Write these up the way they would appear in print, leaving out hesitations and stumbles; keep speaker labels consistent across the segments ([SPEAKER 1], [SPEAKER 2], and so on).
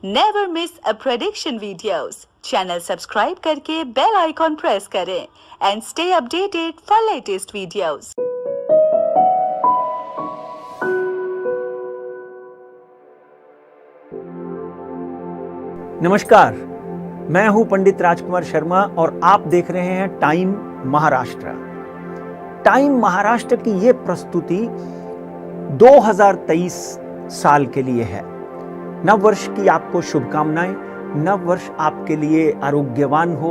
[SPEAKER 1] Never miss अ prediction videos. Channel subscribe करके bell icon press करें and stay updated for latest videos.
[SPEAKER 2] नमस्कार, मैं हूं पंडित राजकुमार शर्मा और आप देख रहे हैं टाइम महाराष्ट्र। टाइम महाराष्ट्र की ये प्रस्तुति 2023 साल के लिए है। नव वर्ष की आपको शुभकामनाएं। नव वर्ष आपके लिए आरोग्यवान हो,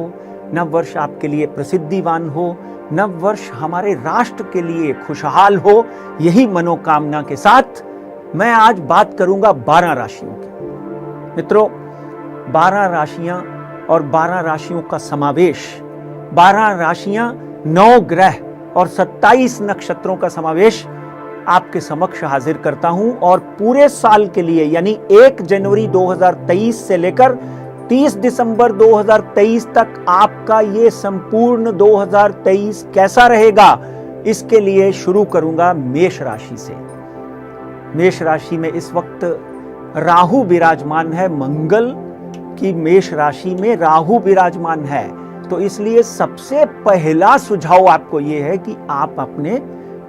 [SPEAKER 2] नव वर्ष आपके लिए प्रसिद्धिवान हो, नव वर्ष हमारे राष्ट्र के लिए खुशहाल हो। यही मनोकामना के साथ मैं आज बात करूंगा 12 राशियों की। मित्रों, 12 राशियां और 12 राशियों का समावेश, 12 राशियां, 9 ग्रह और 27 नक्षत्रों का समावेश आपके समक्ष हाजिर करता हूं। और पूरे साल के लिए यानी 1 जनवरी 2023 से लेकर 30 दिसंबर 2023 तक आपका ये संपूर्ण 2023 कैसा रहेगा, इसके लिए शुरू करूंगा मेष राशि से। मेष राशि में इस वक्त राहु विराजमान है। मंगल की मेष राशि में राहु विराजमान है, तो इसलिए सबसे पहला सुझाव आपको यह है कि आप अपने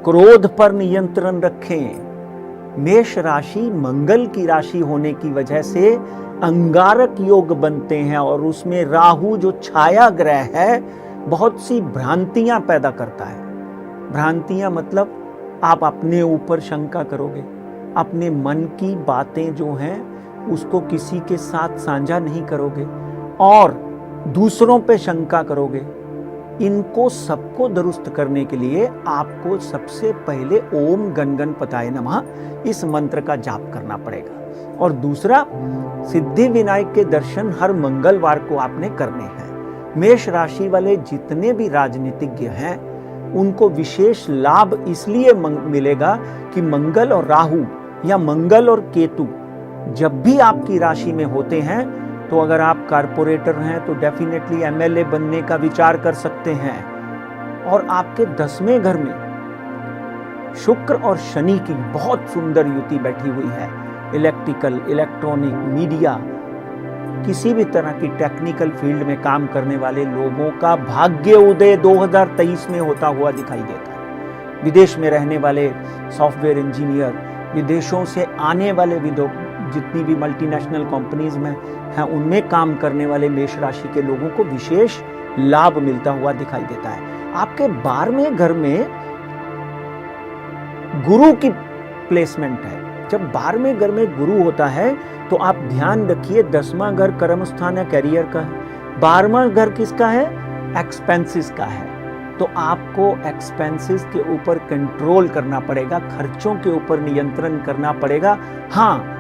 [SPEAKER 2] क्रोध पर नियंत्रण रखें। मेष राशि मंगल की राशि होने की वजह से अंगारक योग बनते हैं और उसमें राहु जो छाया ग्रह है बहुत सी भ्रांतियां पैदा करता है। भ्रांतियां मतलब आप अपने ऊपर शंका करोगे, अपने मन की बातें जो हैं उसको किसी के साथ साझा नहीं करोगे और दूसरों पे शंका करोगे। इनको सबको दुरुस्त करने के लिए आपको सबसे पहले ओम गण गणपताय नमः इस मंत्र का जाप करना पड़ेगा। और दूसरा, सिद्धि विनायक के दर्शन हर मंगलवार को आपने करने हैं। मेष राशि वाले जितने भी राजनीतिज्ञ हैं उनको विशेष लाभ इसलिए मिलेगा कि मंगल और राहु या मंगल और केतु जब भी आपकी राशि में होते हैं तो अगर आप कारपोरेटर हैं तो डेफिनेटली एमएलए बनने का विचार कर सकते हैं। और आपके 10वें घर में शुक्र और शनि की बहुत सुंदर युति बैठी हुई है। इलेक्ट्रिकल, इलेक्ट्रॉनिक, मीडिया, किसी भी तरह की टेक्निकल फील्ड में काम करने वाले लोगों का भाग्य उदय 2023 में होता हुआ दिखाई देता है। विदेश में रहने वाले सॉफ्टवेयर इंजीनियर, विदेशों से आने वाले जितनी भी मल्टीनेशनल कंपनीज में हैं उनमें काम करने वाले मेष राशि के लोगों को विशेष लाभ मिलता हुआ दिखाई देता है। आपके 12वें घर में गुरु की प्लेसमेंट है। जब 12वें घर में गुरु होता है तो आप ध्यान रखिए, 10वां घर कर्म स्थान या कैरियर का है, 12वां घर किसका है? एक्सपेंसेस का है। तो आपको एक्सपेंसेस के ऊपर कंट्रोल करना पड़ेगा, खर्चों के ऊपर नियंत्रण करना पड़ेगा। हाँ,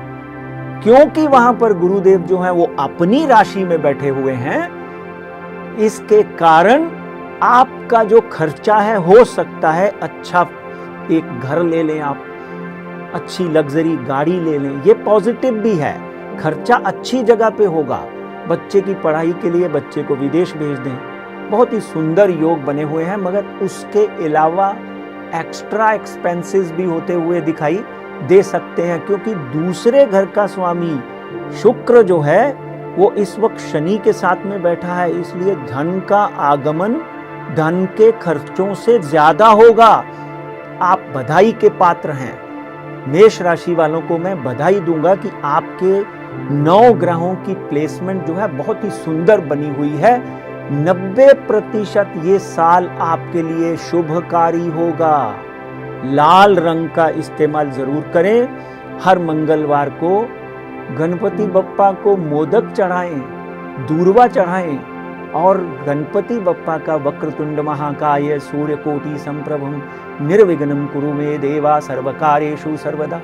[SPEAKER 2] क्योंकि वहां पर गुरुदेव जो है वो अपनी राशि में बैठे हुए हैं, इसके कारण आपका जो खर्चा है हो सकता है अच्छा एक घर ले लें, आप अच्छी लग्जरी गाड़ी ले लें, ये पॉजिटिव भी है। खर्चा अच्छी जगह पे होगा। बच्चे की पढ़ाई के लिए बच्चे को विदेश भेज दें, बहुत ही सुंदर योग बने हुए हैं। मगर उसके अलावा एक्स्ट्रा एक्सपेंसेस भी होते हुए दिखाई दे सकते हैं, क्योंकि दूसरे घर का स्वामी शुक्र जो है वो इस वक्त शनि के साथ में बैठा है। इसलिए धन का आगमन धन के खर्चों से ज्यादा होगा। आप बधाई के पात्र हैं। मेष राशि वालों को मैं बधाई दूंगा कि आपके 9 ग्रहों की प्लेसमेंट जो है बहुत ही सुंदर बनी हुई है। 90% ये साल आपके लिए शुभकारी होगा। लाल रंग का इस्तेमाल जरूर करें। हर मंगलवार को गणपति बप्पा को मोदक चढ़ाएं, दूर्वा चढ़ाएं और गणपति बप्पा का वक्रतुंड महाकाय सूर्यकोटि संप्रभं निर्विघ्नं कुरु मे देवा सर्वकार्येषु सर्वदा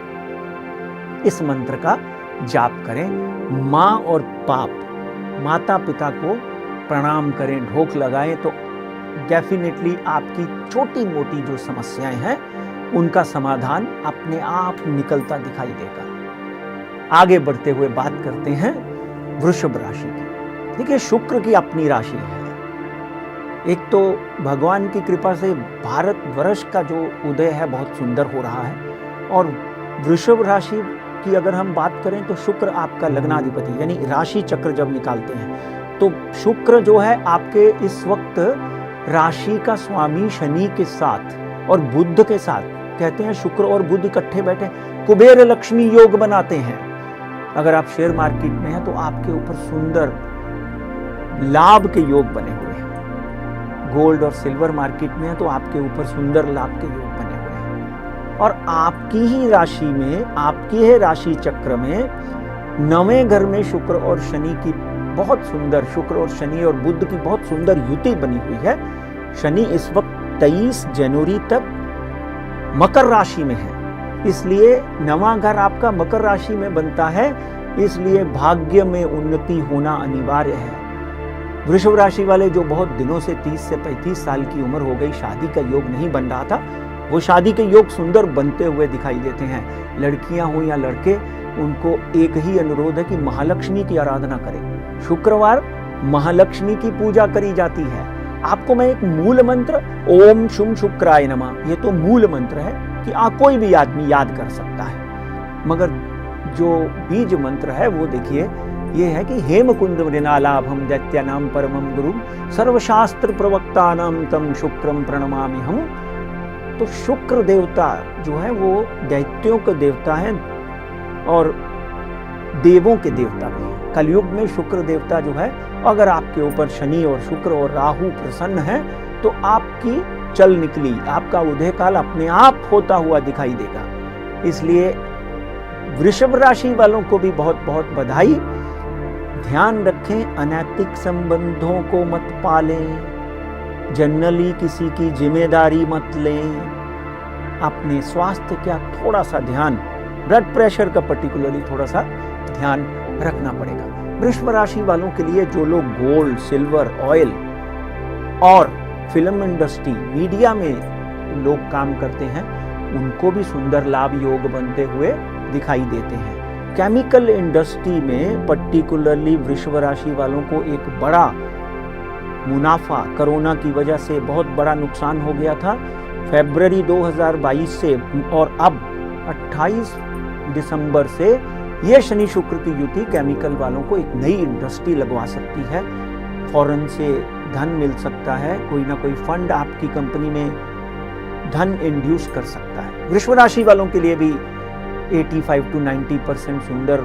[SPEAKER 2] इस मंत्र का जाप करें। माँ और माता पिता को प्रणाम करें, ढोक लगाएं, तो डेफिनेटली आपकी छोटी मोटी जो समस्याएं हैं उनका समाधान अपने आप निकलता दिखाई देगा। आगे बढ़ते हुए बात करते हैं वृषभ राशि की। देखिए, शुक्र की अपनी राशि है। एक तो भगवान की कृपा से भारत वर्ष का जो उदय है बहुत सुंदर हो रहा है और वृषभ राशि की अगर हम बात करें तो शुक्र आपका लग्नाधिपति, यानी राशि चक्र जब निकालते हैं तो शुक्र जो है आपके इस वक्त राशि का स्वामी शनि के साथ और बुध के साथ, कहते हैं शुक्र और बुध इकट्ठे बैठे कुबेर लक्ष्मी योग बनाते हैं। अगर आप शेयर मार्केट में हैं तो आपके ऊपर सुंदर लाभ के योग बने हुए हैं। गोल्ड और सिल्वर मार्केट में है तो आपके ऊपर सुंदर लाभ के योग बने हुए हैं। और आपकी ही राशि में, आपकी ही राशि चक्र में 9वें घर में शुक्र और शनि की बहुत सुंदर, शुक्र और शनि और बुध की बहुत सुंदर युति बनी हुई है। शनि इस वक्त 23 जनवरी तक मकर राशि में है, इसलिए 9वां घर आपका मकर राशि में बनता है, इसलिए भाग्य में उन्नति होना अनिवार्य है। वृषभ राशि वाले जो बहुत दिनों से 30 से 35 साल की उम्र हो गई, शादी का योग नहीं बन रहा था, वो शादी के योग सुंदर बनते हुए दिखाई देते हैं। लड़कियां हो या लड़के, उनको एक ही अनुरोध है कि महालक्ष्मी की आराधना करें। शुक्रवार महालक्ष्मी की पूजा करी जाती है। आपको मैं एक मूल मंत्र ओम शुम शुक्राय नमः, ये तो मूल मंत्र है कि कोई भी आदमी याद कर सकता है, मगर जो बीज मंत्र है वो देखिए ये है कि हेमकुंड मृणालाभम दैत्यानाम परमम गुरुम सर्वशास्त्र प्रवक्तानाम तम शुक्रम प्रणमामि हम। तो शुक्र देवता जो है वो दैत्यों के देवता हैं और देवों के देवता भी हैं। कलयुग में शुक्र देवता जो है, अगर आपके ऊपर शनि और शुक्र और राहु प्रसन्न है तो आपकी चल निकली, आपका उदय काल अपने आप होता हुआ दिखाई देगा। इसलिए वृषभ राशि वालों को भी बहुत बहुत बधाई। ध्यान रखें, अनैतिक संबंधों को मत पालें, जनरली किसी की जिम्मेदारी मत लें, अपने स्वास्थ्य का थोड़ा सा ध्यान, ब्लड प्रेशर का पर्टिकुलरली थोड़ा सा ध्यान रखना पड़ेगा। वृषभ राशि वालों के लिए जो लोग गोल्ड, सिल्वर, ऑयल और फिल्म इंडस्ट्री, मीडिया में लोग काम करते हैं, उनको भी सुंदर लाभ योग बनते हुए दिखाई देते हैं। केमिकल इंडस्ट्री में पर्टिकुलरली वृषभ राशि वालों को एक बड़ा मुनाफा, कोरोना की वजह से बहुत बड़ा नुकसान हो गया था फरवरी 2022 से, और अब 28 दिसंबर से यह शनि शुक्र की युति केमिकल वालों को एक नई इंडस्ट्री लगवा सकती है। फॉरेन से धन मिल सकता है, कोई ना कोई फंड आपकी कंपनी में धन इंड्यूस कर सकता है। वृषभ राशि वालों के लिए भी 85 to 90% सुंदर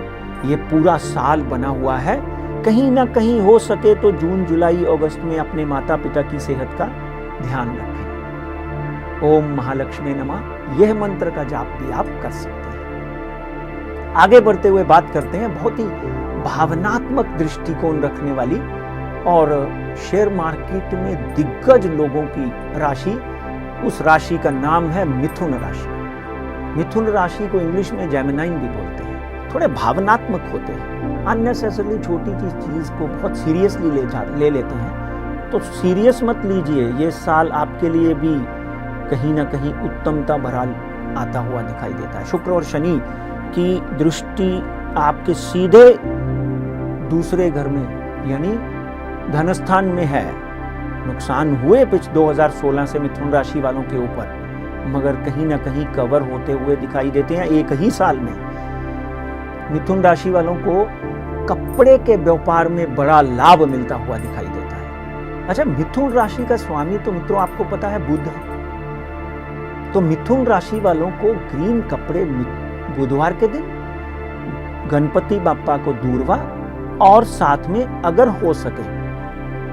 [SPEAKER 2] ये पूरा साल बना हुआ है। कहीं ना कहीं हो सके तो जून, जुलाई, अगस्त में अपने माता पिता की सेहत का ध्यान रखें। ओम महालक्ष्मी नमः, यह मंत्र का जाप भी आप कर सकते हैं। आगे बढ़ते हुए बात करते हैं बहुत ही भावनात्मक दृष्टिकोण रखने वाली और शेयर मार्केट में दिग्गज लोगों की राशि। उस राशि का नाम है मिथुन राशि। मिथुन राशि को इंग्लिश में जेमिनाइन भी बोलते हैं। थोड़े भावनात्मक होते हैं, अननेसेसरली छोटी चीज को बहुत सीरियसली ले लेते हैं, तो सीरियस मत लीजिए। ये साल आपके लिए भी कहीं ना कहीं उत्तमता भरा आता हुआ दिखाई देता है। शुक्र और शनि की दृष्टि आपके सीधे दूसरे घर में यानी धनस्थान में है। नुकसान हुए पिछले 2016 से मिथुन राशि वालों के ऊपर, मगर कहीं ना कहीं कवर होते हुए दिखाई देते हैं एक ही साल में। मिथुन राशि वालों को कपड़े के व्यापार में बड़ा लाभ मिलता हुआ दिखाई देता है। अच्छा, मिथुन राशि का स्वामी तो मित्रों आपको पता है बुध है, तो मिथुन राशि वालों को ग्रीन कपड़े बुधवार के दिन गणपति बाप्पा को दूरवा, और साथ में अगर हो सके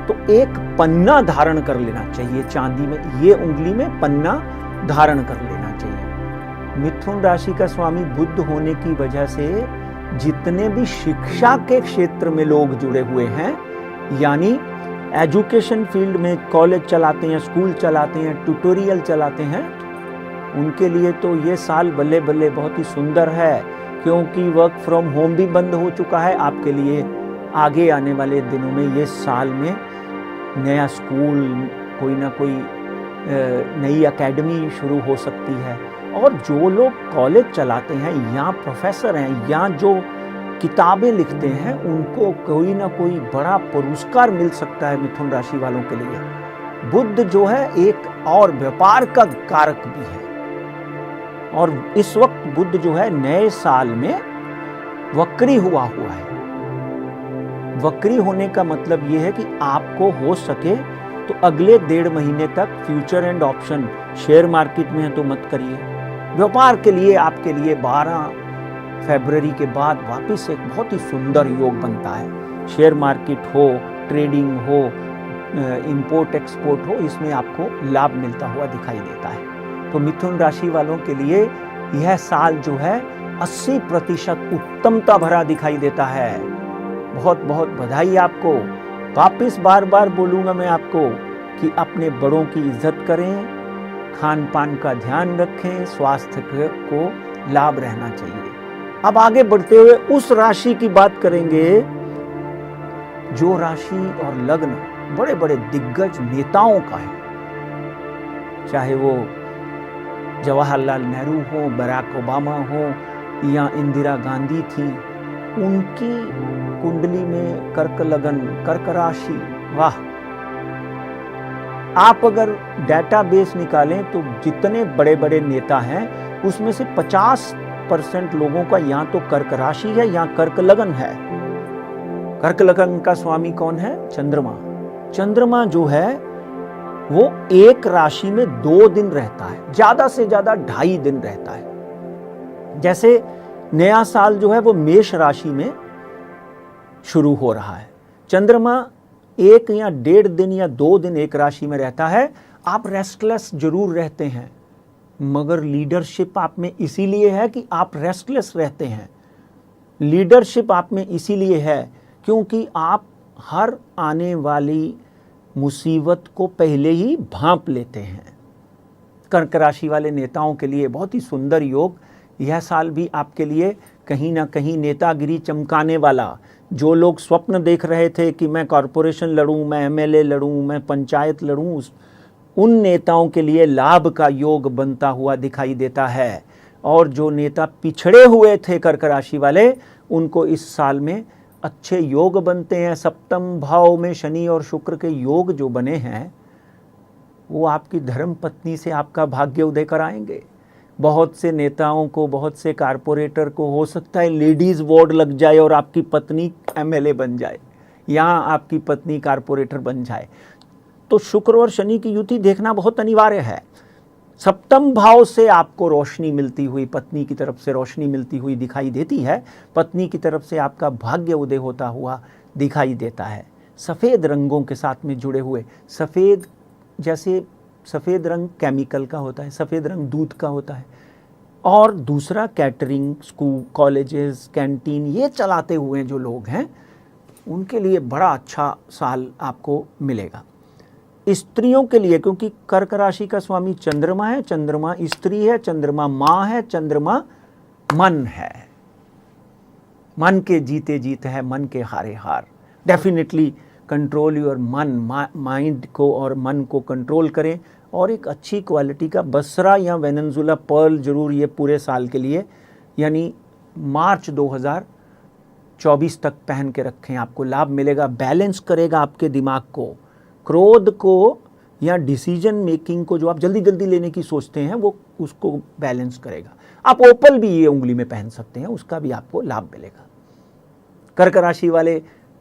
[SPEAKER 2] तो एक पन्ना धारण कर लेना चाहिए चांदी में, ये उंगली में पन्ना धारण कर लेना चाहिए। मिथुन राशि का स्वामी बुध होने की वजह से जितने भी शिक्षा के क्षेत्र में लोग जुड़े हुए हैं, यानी एजुकेशन फील्ड में कॉलेज चलाते हैं, स्कूल चलाते हैं, ट्यूटोरियल चलाते हैं, उनके लिए तो ये साल बल्ले बल्ले बहुत ही सुंदर है, क्योंकि वर्क फ्रॉम होम भी बंद हो चुका है। आपके लिए आगे आने वाले दिनों में ये साल में नया स्कूल, कोई ना कोई नई एकेडमी शुरू हो सकती है, और जो लोग कॉलेज चलाते हैं या प्रोफेसर हैं या जो किताबें लिखते हैं, उनको कोई ना कोई बड़ा पुरस्कार मिल सकता है मिथुन राशि वालों के लिए। बुध जो है एक और व्यापार का कारक भी है, और इस वक्त बुध जो है नए साल में वक्री हुआ है। वक्री होने का मतलब यह है कि आपको हो सके तो अगले 1.5 महीने तक future and option share market में है तो मत करिए। व्यापार के लिए आपके लिए 12 फरवरी के बाद वापस एक बहुत ही सुंदर योग बनता है। शेयर मार्केट हो, ट्रेडिंग हो, इंपोर्ट एक्सपोर्ट हो, इसमें आपको लाभ मिलता हुआ दिखाई देता है। तो मिथुन राशि वालों के लिए यह साल जो है 80% उत्तमता भरा दिखाई देता है। बहुत बहुत बधाई आपको। वापिस बार बार बोलूंगा मैं आपको कि अपने बड़ों की इज्जत करें, खान पान का ध्यान रखें, स्वास्थ्य को लाभ रहना चाहिए। अब आगे बढ़ते हुए उस राशि की बात करेंगे जो राशि और लग्न बड़े बड़े दिग्गज नेताओं का है, चाहे वो जवाहरलाल नेहरू हो, बराक ओबामा हो या इंदिरा गांधी थी। उनकी कुंडली में कर्क लगन, कर्क राशि, वाह। आप अगर डेटाबेस निकालें तो जितने बड़े बड़े नेता हैं उसमें से 50% लोगों का या तो कर्क राशि है या कर्क लगन है। कर्क लगन का स्वामी कौन है? चंद्रमा। चंद्रमा जो है वो एक राशि में 2 दिन रहता है, ज्यादा से ज्यादा 2.5 दिन रहता है। जैसे नया साल जो है वो मेष राशि में शुरू हो रहा है। चंद्रमा 1 या 1.5 दिन या 2 दिन एक राशि में रहता है। आप रेस्टलेस जरूर रहते हैं, मगर लीडरशिप आप में इसीलिए है कि आप रेस्टलेस रहते हैं। लीडरशिप आप में इसीलिए है क्योंकि आप हर आने वाली मुसीबत को पहले ही भांप लेते हैं। कर्क राशि वाले नेताओं के लिए बहुत ही सुंदर योग। यह साल भी आपके लिए कहीं ना कहीं नेतागिरी चमकाने वाला, जो लोग स्वप्न देख रहे थे कि मैं कॉरपोरेशन लड़ूं, मैं एमएलए लड़ूं, मैं पंचायत लड़ूं, उन नेताओं के लिए लाभ का योग बनता हुआ दिखाई देता है। और जो नेता पिछड़े हुए थे कर्क राशि वाले, उनको इस साल में अच्छे योग बनते हैं। सप्तम भाव में शनि और शुक्र के योग जो बने हैं वो आपकी धर्म पत्नी से आपका भाग्य उदय कराएंगे। बहुत से नेताओं को, बहुत से कारपोरेटर को हो सकता है लेडीज वार्ड लग जाए और आपकी पत्नी एमएलए बन जाए या आपकी पत्नी कारपोरेटर बन जाए। तो शुक्र और शनि की युति देखना बहुत अनिवार्य है। सप्तम भाव से आपको रोशनी मिलती हुई, पत्नी की तरफ से रोशनी मिलती हुई दिखाई देती है। पत्नी की तरफ से आपका भाग्य उदय होता हुआ दिखाई देता है। सफ़ेद रंगों के साथ में जुड़े हुए, सफ़ेद जैसे सफ़ेद रंग केमिकल का होता है, सफ़ेद रंग दूध का होता है। और दूसरा कैटरिंग, स्कूल, कॉलेजेस, कैंटीन ये चलाते हुए जो लोग हैं उनके लिए बड़ा अच्छा साल आपको मिलेगा। स्त्रियों के लिए, क्योंकि कर्क राशि का स्वामी चंद्रमा है, चंद्रमा स्त्री है, चंद्रमा माँ है, चंद्रमा मन है। मन के जीते जीत है, मन के हारे हार। डेफिनेटली कंट्रोल योर मन, माइंड को और मन को कंट्रोल करें और एक अच्छी क्वालिटी का बसरा या वेनेजुला पर्ल जरूर ये पूरे साल के लिए यानी मार्च 2024 तक पहन के रखें। आपको लाभ मिलेगा, बैलेंस करेगा आपके दिमाग को, क्रोध को या डिसीजन मेकिंग को जो आप जल्दी जल्दी लेने की सोचते हैं वो उसको बैलेंस करेगा। आप ओपल भी ये उंगली में पहन सकते हैं, उसका भी आपको लाभ मिलेगा। कर्क राशि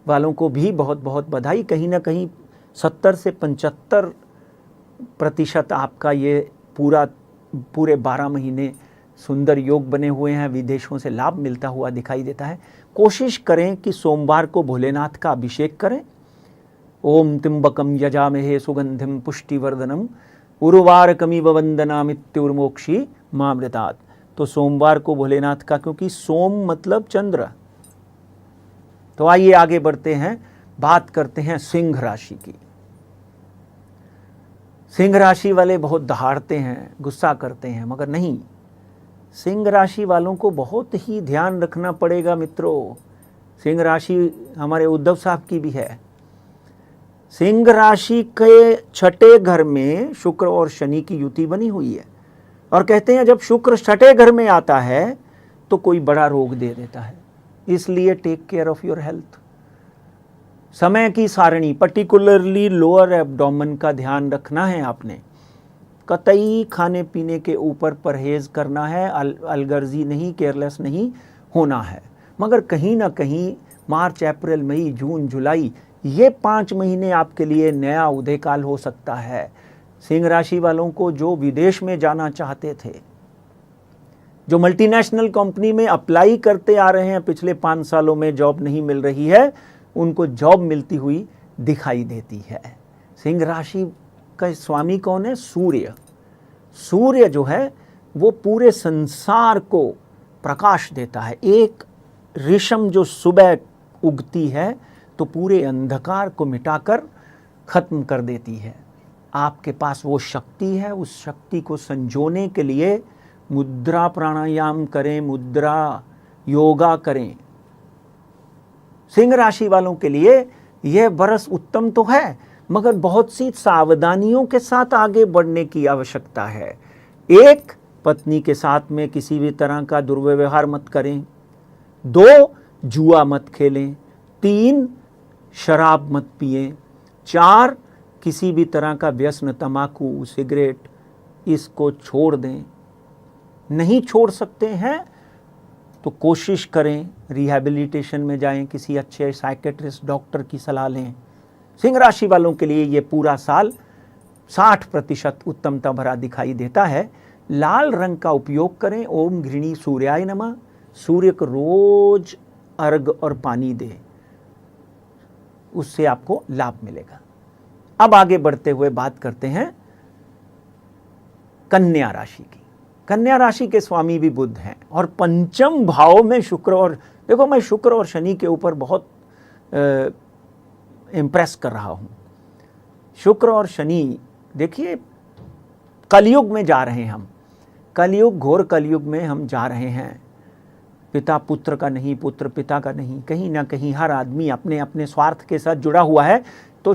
[SPEAKER 2] वालों को भी बहुत बहुत बधाई। कहीं ना कहीं 70 से 75% आपका ये पूरे 12 महीने सुंदर योग बने हुए हैं। विदेशों से लाभ मिलता हुआ दिखाई देता है। कोशिश करें कि सोमवार को भोलेनाथ का अभिषेक करें। ओम त्र्यंबकम यजामहे सुगंधिम पुष्टिवर्धनम उर्वारकमिव वंदनामित्युर्मोक्षी मामृतात्। तो सोमवार को भोलेनाथ का, क्योंकि सोम मतलब चंद्र। तो आइए आगे बढ़ते हैं, बात करते हैं सिंह राशि की। सिंह राशि वाले बहुत दहाड़ते हैं, गुस्सा करते हैं, मगर नहीं, सिंह राशि वालों को बहुत ही ध्यान रखना पड़ेगा मित्रों। सिंह राशि हमारे उद्धव साहब की भी है। सिंह राशि के 6ठे घर में शुक्र और शनि की युति बनी हुई है और कहते हैं जब शुक्र 6ठे घर में आता है तो कोई बड़ा रोग दे देता है। इसलिए take care of your health. समय की सारणी, पर्टिकुलरली लोअर एब्डोमेन का ध्यान रखना है आपने। कतई खाने पीने के ऊपर परहेज करना है, अलगर्जी नहीं, केयरलेस नहीं होना है। मगर कहीं ना कहीं मार्च, अप्रैल, मई, जून, जुलाई, ये 5 महीने आपके लिए नया उदय काल हो सकता है। सिंह राशि वालों को जो विदेश में जाना चाहते थे, जो मल्टीनेशनल कंपनी में अप्लाई करते आ रहे हैं, पिछले 5 सालों में जॉब नहीं मिल रही है, उनको जॉब मिलती हुई दिखाई देती है। सिंह राशि का स्वामी कौन है? सूर्य। सूर्य जो है वो पूरे संसार को प्रकाश देता है। एक रेशम जो सुबह उगती है तो पूरे अंधकार को मिटाकर खत्म कर देती है। आपके पास वो शक्ति है, उस शक्ति को संजोने के लिए मुद्रा प्राणायाम करें, मुद्रा योगा करें। सिंह राशि वालों के लिए यह बरस उत्तम तो है, मगर बहुत सी सावधानियों के साथ आगे बढ़ने की आवश्यकता है। एक, पत्नी के साथ में किसी भी तरह का दुर्व्यवहार मत करें। 2, जुआ मत खेलें। 3, शराब मत पिएं। 4, किसी भी तरह का व्यसन, तंबाकू, सिगरेट, इसको छोड़ दें। नहीं छोड़ सकते हैं तो कोशिश करें, रिहैबिलिटेशन में जाएं, किसी अच्छे साइकेट्रिस्ट डॉक्टर की सलाह लें। सिंह राशि वालों के लिए ये पूरा साल 60% उत्तमता भरा दिखाई देता है। लाल रंग का उपयोग करें। ओम घृणी सूर्याय नमः। सूर्य को रोज अर्घ और पानी दे, उससे आपको लाभ मिलेगा। अब आगे बढ़ते हुए बात करते हैं कन्या राशि की। कन्या राशि के स्वामी भी बुध हैं और पंचम भाव में शुक्र, और देखो मैं शुक्र और शनि के ऊपर बहुत इम्प्रेस कर रहा हूं। शुक्र और शनि, देखिए कलयुग में जा रहे हैं हम, कलयुग, घोर कलयुग में हम जा रहे हैं। पिता पुत्र का नहीं, पुत्र पिता का नहीं, कहीं ना कहीं हर आदमी अपने अपने स्वार्थ के साथ जुड़ा हुआ है। तो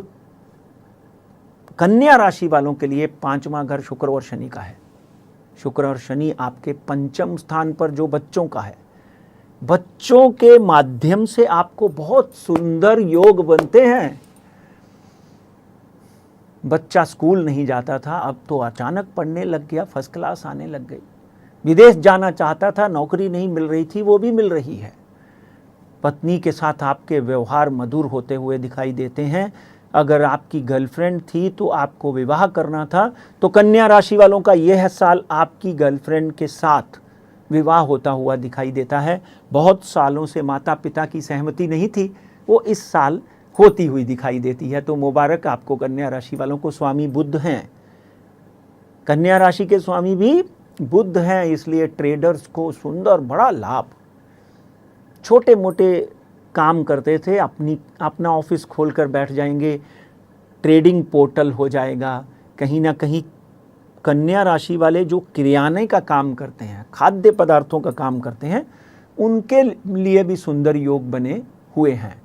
[SPEAKER 2] कन्या राशि वालों के लिए 5वां घर शुक्र और शनि का है। शुक्र और शनि आपके पंचम स्थान पर जो बच्चों का है, बच्चों के माध्यम से आपको बहुत सुंदर योग बनते हैं। बच्चा स्कूल नहीं जाता था, अब तो अचानक पढ़ने लग गया, फर्स्ट क्लास आने लग गई। विदेश जाना चाहता था, नौकरी नहीं मिल रही थी, वो भी मिल रही है। पत्नी के साथ आपके व्यवहार मधुर होते हुए दिखाई देते हैं। अगर आपकी गर्लफ्रेंड थी तो आपको विवाह करना था, तो कन्या राशि वालों का यह साल आपकी गर्लफ्रेंड के साथ विवाह होता हुआ दिखाई देता है। बहुत सालों से माता पिता की सहमति नहीं थी, वो इस साल होती हुई दिखाई देती है। तो मुबारक आपको कन्या राशि वालों को। स्वामी बुध हैं, कन्या राशि के स्वामी भी बुध हैं, इसलिए ट्रेडर्स को सुंदर बड़ा लाभ। छोटे मोटे काम करते थे, अपना ऑफिस खोलकर बैठ जाएंगे, ट्रेडिंग पोर्टल हो जाएगा। कहीं ना कहीं कन्या राशि वाले जो किराने का काम करते हैं, खाद्य पदार्थों का काम करते हैं, उनके लिए भी सुंदर योग बने हुए हैं।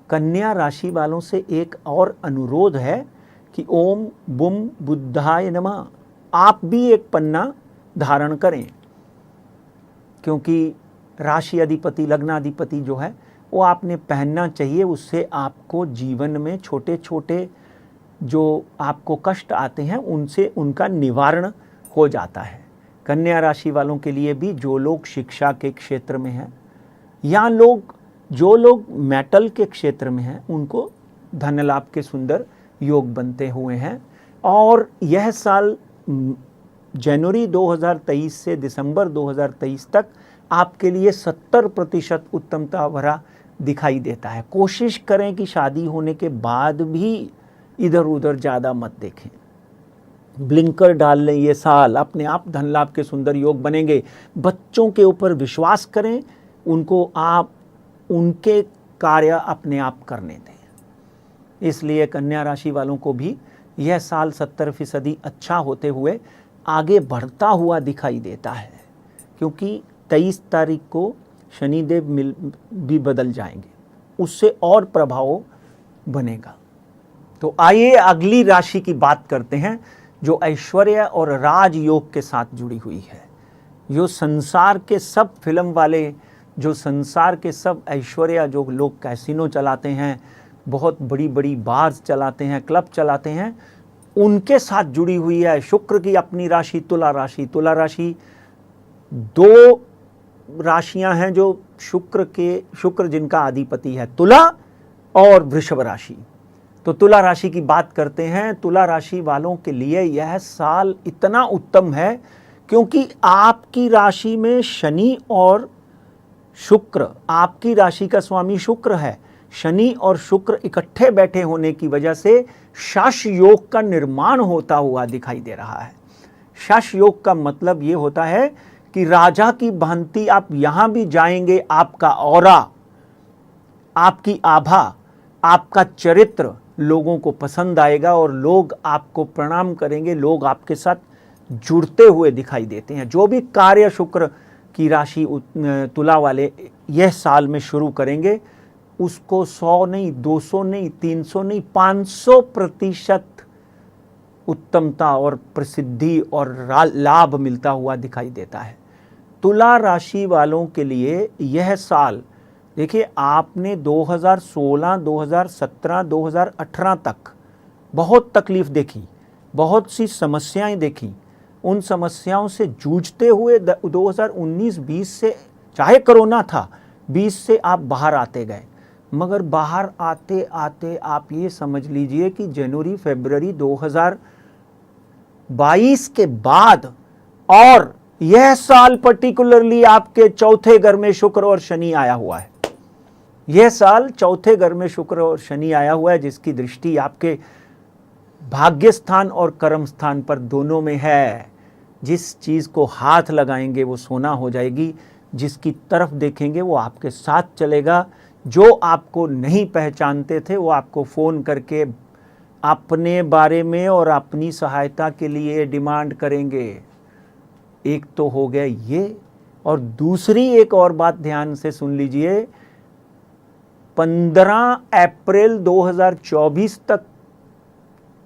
[SPEAKER 2] कन्या राशि वालों से एक और अनुरोध है कि ओम बुम बुद्धाय नमः आप भी एक पन्ना धारण करें, क्योंकि राशि अधिपति, लग्नाधिपति जो है वो आपने पहनना चाहिए। उससे आपको जीवन में छोटे छोटे जो आपको कष्ट आते हैं उनसे उनका निवारण हो जाता है। कन्या राशि वालों के लिए भी जो लोग शिक्षा के क्षेत्र में हैं या जो लोग मेटल के क्षेत्र में हैं, उनको धन लाभ के सुंदर योग बनते हुए हैं। और यह साल जनवरी 2023 से दिसंबर 2023 तक आपके लिए 70% उत्तमता भरा दिखाई देता है। कोशिश करें कि शादी होने के बाद भी इधर उधर ज़्यादा मत देखें, ब्लिंकर डाल लें। ये साल अपने आप धन लाभ के सुंदर योग बनेंगे। बच्चों के ऊपर विश्वास करें, उनको आप उनके कार्य अपने आप करने दें। इसलिए कन्या राशि वालों को भी यह साल 70% अच्छा होते हुए आगे बढ़ता हुआ दिखाई देता है, क्योंकि 23 तारीख को शनिदेव भी बदल जाएंगे, उससे और प्रभाव बनेगा। तो आइए अगली राशि की बात करते हैं जो ऐश्वर्य और राजयोग के साथ जुड़ी हुई है। जो संसार के सब फिल्म वाले, जो संसार के सब ऐश्वर्य, जो लोग कैसीनो चलाते हैं, बहुत बड़ी बड़ी बार्स चलाते हैं, क्लब चलाते हैं, उनके साथ जुड़ी हुई है। शुक्र की अपनी राशि तुला राशि। तुला राशि 2 राशियां हैं जो शुक्र जिनका अधिपति है तुला और वृषभ राशि। तो तुला राशि की बात करते हैं। तुला राशि वालों के लिए यह साल इतना उत्तम है क्योंकि आपकी राशि में शनि और शुक्र, आपकी राशि का स्वामी शुक्र है, शनि और शुक्र इकट्ठे बैठे होने की वजह से शश योग का निर्माण होता हुआ दिखाई दे रहा है। शश योग का मतलब ये होता है कि राजा की भांति आप यहां भी जाएंगे, आपका ऑरा, आपकी आभा, आपका चरित्र लोगों को पसंद आएगा और लोग आपको प्रणाम करेंगे, लोग आपके साथ जुड़ते हुए दिखाई देते हैं। जो भी कार्य शुक्र की राशि तुला वाले यह साल में शुरू करेंगे उसको 100 नहीं, 200 नहीं, 300 नहीं, 500% उत्तमता और प्रसिद्धि और लाभ मिलता हुआ दिखाई देता है। तुला राशि वालों के लिए यह साल, देखिए आपने 2016, 2017, 2018 तक बहुत तकलीफ देखी, बहुत सी समस्याएं देखी। उन समस्याओं से जूझते हुए 2019-20 से, चाहे कोरोना था, 20 से आप बाहर आते गए। मगर बाहर आते आते आप ये समझ लीजिए कि जनवरी फरवरी 2022 के बाद और यह साल पर्टिकुलरली आपके चौथे घर में शुक्र और शनि आया हुआ है। यह साल चौथे घर में शुक्र और शनि आया हुआ है, जिसकी दृष्टि आपके भाग्य स्थान और कर्म स्थान पर दोनों में है। जिस चीज को हाथ लगाएंगे वो सोना हो जाएगी, जिसकी तरफ देखेंगे वो आपके साथ चलेगा। जो आपको नहीं पहचानते थे वो आपको फोन करके अपने बारे में और अपनी सहायता के लिए डिमांड करेंगे। एक तो हो गया ये, और दूसरी एक और बात ध्यान से सुन लीजिए। 15 अप्रैल 2024 तक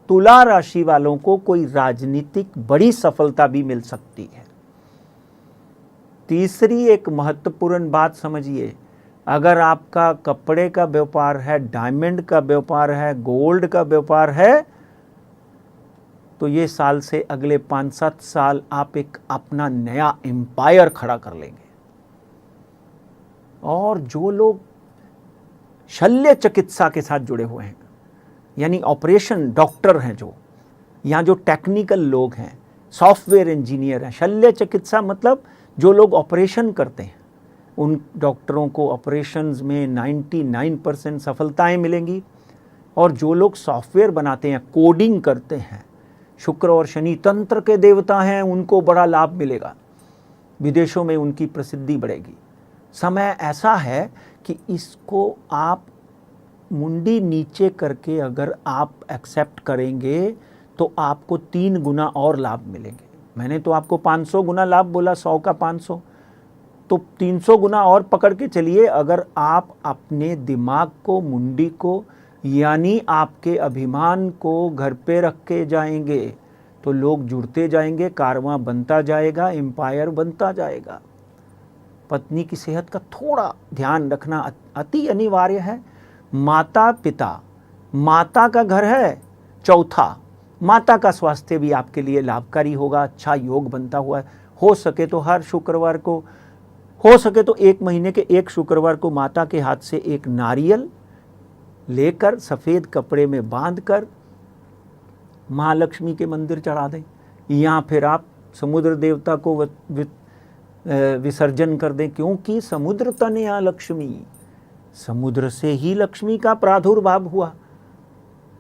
[SPEAKER 2] तुला राशि वालों को कोई राजनीतिक बड़ी सफलता भी मिल सकती है। तीसरी एक महत्वपूर्ण बात समझिए, अगर आपका कपड़े का व्यापार है, डायमंड का व्यापार है, गोल्ड का व्यापार है, तो ये साल से अगले 5-7 साल आप एक अपना नया एम्पायर खड़ा कर लेंगे। और जो लोग शल्य चिकित्सा के साथ जुड़े हुए हैं, यानी ऑपरेशन डॉक्टर हैं, जो टेक्निकल लोग हैं, सॉफ्टवेयर इंजीनियर हैं, शल्य चिकित्सा मतलब जो लोग ऑपरेशन करते हैं, उन डॉक्टरों को ऑपरेशंस में 99% सफलताएं मिलेंगी। और जो लोग सॉफ्टवेयर बनाते हैं, कोडिंग करते हैं, शुक्र और शनि तंत्र के देवता हैं, उनको बड़ा लाभ मिलेगा। विदेशों में उनकी प्रसिद्धि बढ़ेगी। समय ऐसा है कि इसको आप मुंडी नीचे करके अगर आप एक्सेप्ट करेंगे तो आपको 3 गुना और लाभ मिलेंगे। मैंने तो आपको 500 गुना लाभ बोला, 100 का 500, तो 300 गुना और पकड़ के चलिए। अगर आप अपने दिमाग को, मुंडी को, यानी आपके अभिमान को घर पे रख के जाएंगे तो लोग जुड़ते जाएंगे, कारवां बनता जाएगा, एम्पायर बनता जाएगा। पत्नी की सेहत का थोड़ा ध्यान रखना अति अनिवार्य है। माता पिता, माता का घर है चौथा, माता का स्वास्थ्य भी आपके लिए लाभकारी होगा, अच्छा योग बनता हुआ है। हो सके तो हर शुक्रवार को, हो सके तो 1 महीने के 1 शुक्रवार को माता के हाथ से एक नारियल लेकर सफ़ेद कपड़े में बांधकर महालक्ष्मी के मंदिर चढ़ा दें, या फिर आप समुद्र देवता को विसर्जन कर दें, क्योंकि समुद्र तनया लक्ष्मी, समुद्र से ही लक्ष्मी का प्रादुर्भाव हुआ।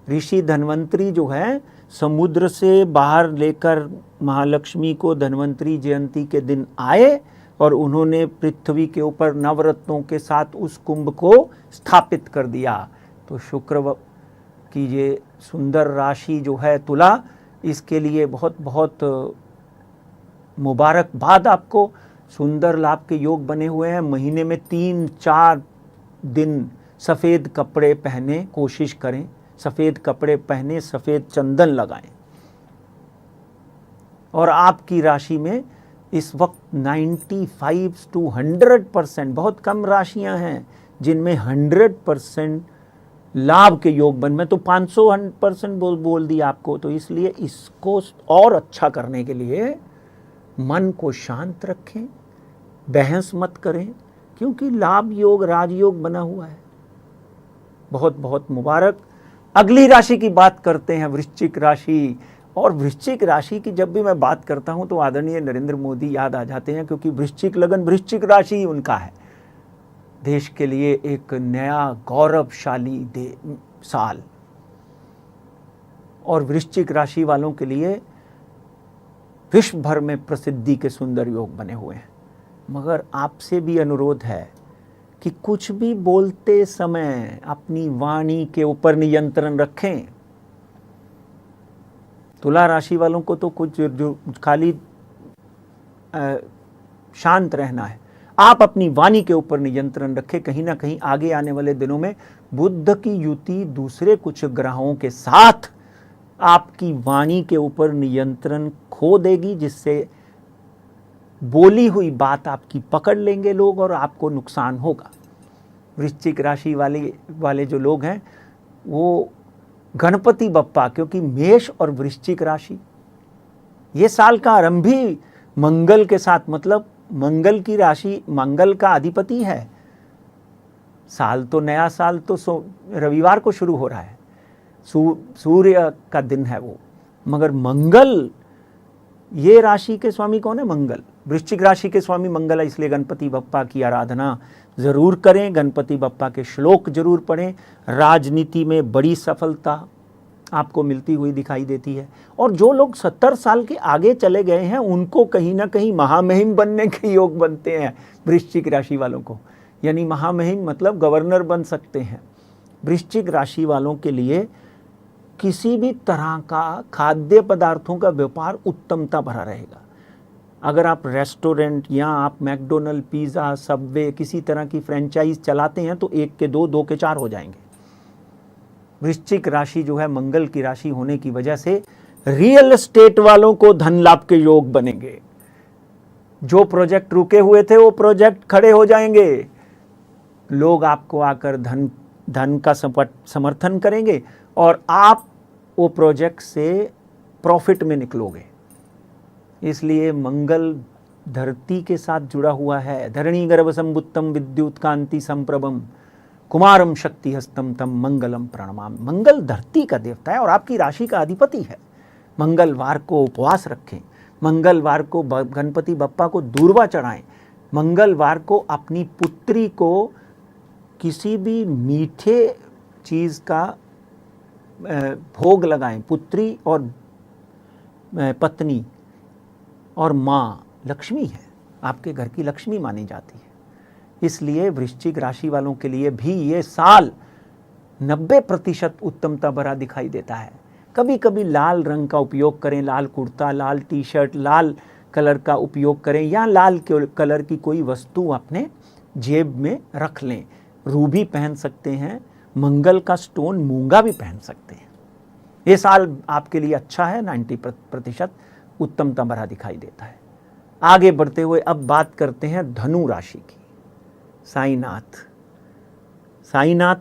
[SPEAKER 2] ऋषि धन्वंतरी जो है समुद्र से बाहर लेकर महालक्ष्मी को धन्वंतरी जयंती के दिन आए और उन्होंने पृथ्वी के ऊपर नवरत्नों के साथ उस कुंभ को स्थापित कर दिया। तो शुक्र की ये सुंदर राशि जो है तुला, इसके लिए बहुत बहुत मुबारकबाद आपको। सुंदर लाभ के योग बने हुए हैं। महीने में 3-4 दिन सफ़ेद कपड़े पहने, कोशिश करें सफ़ेद कपड़े पहने, सफ़ेद चंदन लगाएं। और आपकी राशि में इस वक्त 95 to 100%, बहुत कम राशियां हैं जिनमें 100% लाभ के योग बन। मैं तो 500% बोल दिया आपको। तो इसलिए इसको और अच्छा करने के लिए मन को शांत रखें, बहस मत करें, क्योंकि लाभ योग राजयोग बना हुआ है। बहुत बहुत मुबारक। अगली राशि की बात करते हैं, वृश्चिक राशि। और वृश्चिक राशि की जब भी मैं बात करता हूं तो आदरणीय नरेंद्र मोदी याद आ जाते हैं, क्योंकि वृश्चिक लगन, वृश्चिक राशि उनका है। देश के लिए एक नया गौरवशाली साल, और वृश्चिक राशि वालों के लिए विश्व भर में प्रसिद्धि के सुंदर योग बने हुए हैं। मगर आपसे भी अनुरोध है कि कुछ भी बोलते समय अपनी वाणी के ऊपर नियंत्रण रखें। तुला राशि वालों को तो कुछ जो खाली शांत रहना है। आप अपनी वाणी के ऊपर नियंत्रण रखें। कहीं ना कहीं आगे आने वाले दिनों में बुध की युति दूसरे कुछ ग्रहों के साथ आपकी वाणी के ऊपर नियंत्रण खो देगी, जिससे बोली हुई बात आपकी पकड़ लेंगे लोग और आपको नुकसान होगा। वृश्चिक राशि वाले जो लोग हैं वो गणपति बप्पा, क्योंकि मेष और वृश्चिक राशि, ये साल का आरंभ ही मंगल के साथ, मतलब मंगल की राशि मंगल का अधिपति है। साल तो नया साल तो रविवार को शुरू हो रहा है, सूर्य का दिन है वो, मगर मंगल, ये राशि के स्वामी कौन है? मंगल। वृश्चिक राशि के स्वामी मंगल है, इसलिए गणपति बप्पा की आराधना जरूर करें, गणपति बप्पा के श्लोक जरूर पढ़ें। राजनीति में बड़ी सफलता आपको मिलती हुई दिखाई देती है। और जो लोग 70 साल के आगे चले गए हैं उनको कहीं ना कहीं महामहिम बनने के योग बनते हैं वृश्चिक राशि वालों को। यानी महामहिम मतलब गवर्नर बन सकते हैं। वृश्चिक राशि वालों के लिए किसी भी तरह का खाद्य पदार्थों का व्यापार उत्तमता भरा रहेगा। अगर आप रेस्टोरेंट या आप मैकडोनल्ड, पिज़्ज़ा, सबवे, किसी तरह की फ्रेंचाइज चलाते हैं तो 1 के 2, 2 के 4 हो जाएंगे। वृश्चिक राशि जो है मंगल की राशि होने की वजह से रियल एस्टेट वालों को धन लाभ के योग बनेंगे। जो प्रोजेक्ट रुके हुए थे वो प्रोजेक्ट खड़े हो जाएंगे। लोग आपको आकर धन का समर्थन करेंगे और आप वो प्रोजेक्ट से प्रॉफिट में निकलोगे। इसलिए मंगल धरती के साथ जुड़ा हुआ है। धरणी गर्भ संबुत्तम विद्युत कांति संप्रभम कुमारम शक्ति हस्तम तम मंगलम प्रणमामि। मंगल धरती का देवता है और आपकी राशि का अधिपति है। मंगलवार को उपवास रखें, मंगलवार को गणपति बप्पा को दूर्वा चढ़ाएं, मंगलवार को अपनी पुत्री को किसी भी मीठे चीज़ का भोग लगाएं। पुत्री और पत्नी और माँ लक्ष्मी है, आपके घर की लक्ष्मी मानी जाती है। इसलिए वृश्चिक राशि वालों के लिए भी ये साल 90% उत्तमता भरा दिखाई देता है। कभी कभी लाल रंग का उपयोग करें, लाल कुर्ता, लाल टी शर्ट, लाल कलर का उपयोग करें, या लाल कलर की कोई वस्तु अपने जेब में रख लें। रूबी पहन सकते हैं, मंगल का स्टोन मूंगा भी पहन सकते हैं। ये साल आपके लिए अच्छा है, 90% उत्तमता भरा दिखाई देता है। आगे बढ़ते हुए अब बात करते हैं धनु राशि की। साईनाथ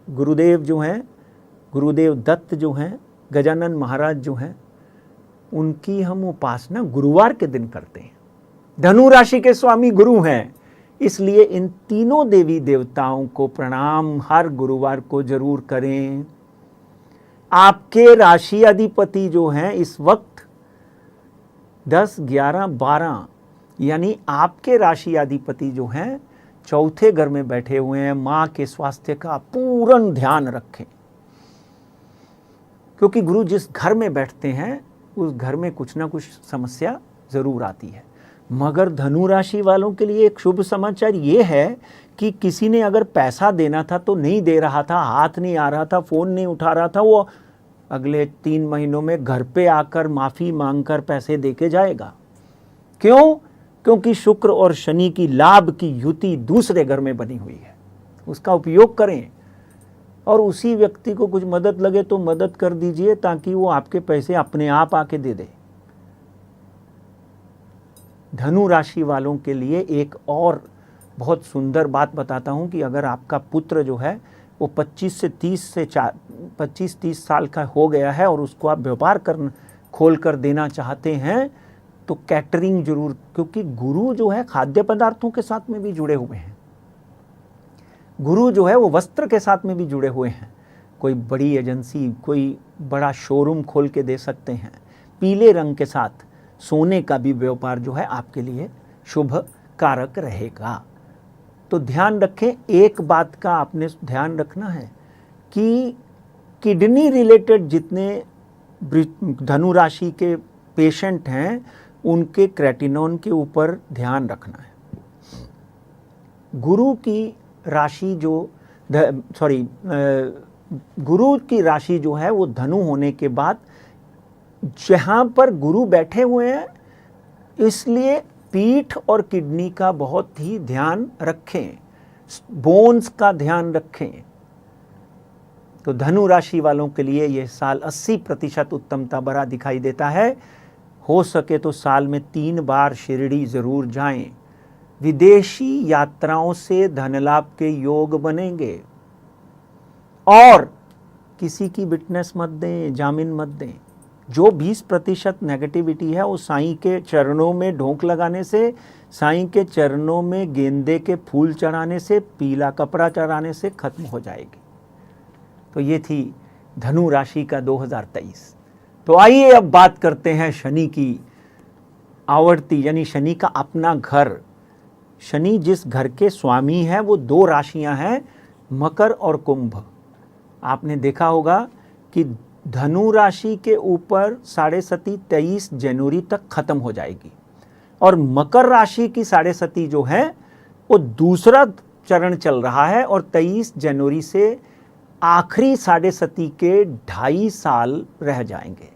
[SPEAKER 2] गुरुदेव जो हैं, गुरुदेव दत्त जो हैं, गजानन महाराज जो हैं, उनकी हम उपासना गुरुवार के दिन करते हैं। धनु राशि के स्वामी गुरु हैं, इसलिए इन तीनों देवी देवताओं को प्रणाम हर गुरुवार को जरूर करें। आपके राशि अधिपति जो हैं इस वक्त 10, 11, 12, यानी आपके राशि अधिपति जो हैं चौथे घर में बैठे हुए हैं। माँ के स्वास्थ्य का पूर्ण ध्यान रखें, क्योंकि गुरु जिस घर में बैठते हैं उस घर में कुछ ना कुछ समस्या जरूर आती है। मगर धनु राशि वालों के लिए एक शुभ समाचार ये है कि किसी ने अगर पैसा देना था तो नहीं दे रहा था, हाथ नहीं आ रहा था, फ़ोन नहीं उठा रहा था, वो अगले 3 महीनों में घर पे आकर माफ़ी मांगकर पैसे देके जाएगा। क्यों? क्योंकि शुक्र और शनि की लाभ की युति दूसरे घर में बनी हुई है। उसका उपयोग करें और उसी व्यक्ति को कुछ मदद लगे तो मदद कर दीजिए, ताकि वो आपके पैसे अपने आप आके दे दे। धनु राशि वालों के लिए एक और बहुत सुंदर बात बताता हूं कि अगर आपका पुत्र जो है वो 25-30 साल का हो गया है और उसको आप व्यापार खोल कर देना चाहते हैं, तो कैटरिंग जरूर, क्योंकि गुरु जो है खाद्य पदार्थों के साथ में भी जुड़े हुए हैं, गुरु जो है वो वस्त्र के साथ में भी जुड़े हुए हैं। कोई बड़ी एजेंसी, कोई बड़ा शोरूम खोल के दे सकते हैं। पीले रंग के साथ सोने का भी व्यापार जो है आपके लिए शुभ कारक रहेगा। तो ध्यान रखें, एक बात का आपने ध्यान रखना है कि किडनी रिलेटेड जितने धनु राशि के पेशेंट हैं उनके क्रेटिनोन के ऊपर ध्यान रखना है। गुरु की राशि गुरु की राशि जो है वो धनु होने के बाद जहाँ पर गुरु बैठे हुए हैं, इसलिए पीठ और किडनी का बहुत ही ध्यान रखें, बोन्स का ध्यान रखें। तो धनु राशि वालों के लिए यह साल 80% उत्तमता भरा दिखाई देता है। हो सके तो साल में 3 बार शिरडी जरूर जाएं। विदेशी यात्राओं से धन लाभ के योग बनेंगे। और किसी की विटनेस मत दें, जामीन मत दें। जो 20% नेगेटिविटी है वो साईं के चरणों में ढोंक लगाने से, साईं के चरणों में गेंदे के फूल चढ़ाने से, पीला कपड़ा चढ़ाने से खत्म हो जाएगी। तो ये थी धनु राशि का 2023। तो आइए अब बात करते हैं शनि की आवर्ती, यानी शनि का अपना घर। शनि जिस घर के स्वामी है वो 2 राशियां हैं, मकर और कुंभ। आपने देखा होगा कि धनु राशि के ऊपर 7.5 23 जनवरी तक खत्म हो जाएगी, और मकर राशि की 7.5 जो है वो दूसरा चरण चल रहा है, और 23 जनवरी से आखिरी 7.5 के 2.5 साल रह जाएंगे।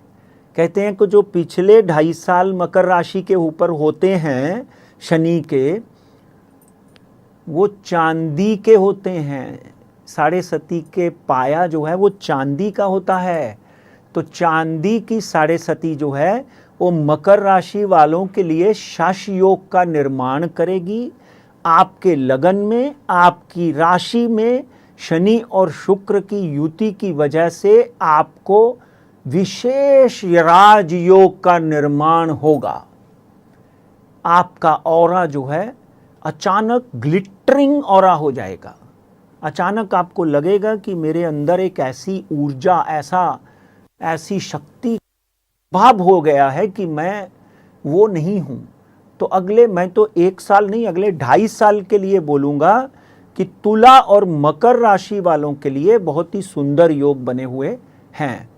[SPEAKER 2] कहते हैं कि जो पिछले 2.5 साल मकर राशि के ऊपर होते हैं शनि के, वो चांदी के होते हैं। 7.5 के पाया जो है वो चांदी का होता है। तो चांदी की 7.5 जो है वो मकर राशि वालों के लिए शश योग का निर्माण करेगी। आपके लगन में, आपकी राशि में शनि और शुक्र की युति की वजह से आपको विशेष राजयोग का निर्माण होगा। आपका ऑरा जो है अचानक ग्लिटरिंग ऑरा हो जाएगा। अचानक आपको लगेगा कि मेरे अंदर एक ऐसी ऊर्जा, ऐसी शक्ति भाव हो गया है कि मैं वो नहीं हूं। तो मैं तो 1 साल नहीं, अगले 2.5 साल के लिए बोलूंगा कि तुला और मकर राशि वालों के लिए बहुत ही सुंदर योग बने हुए हैं।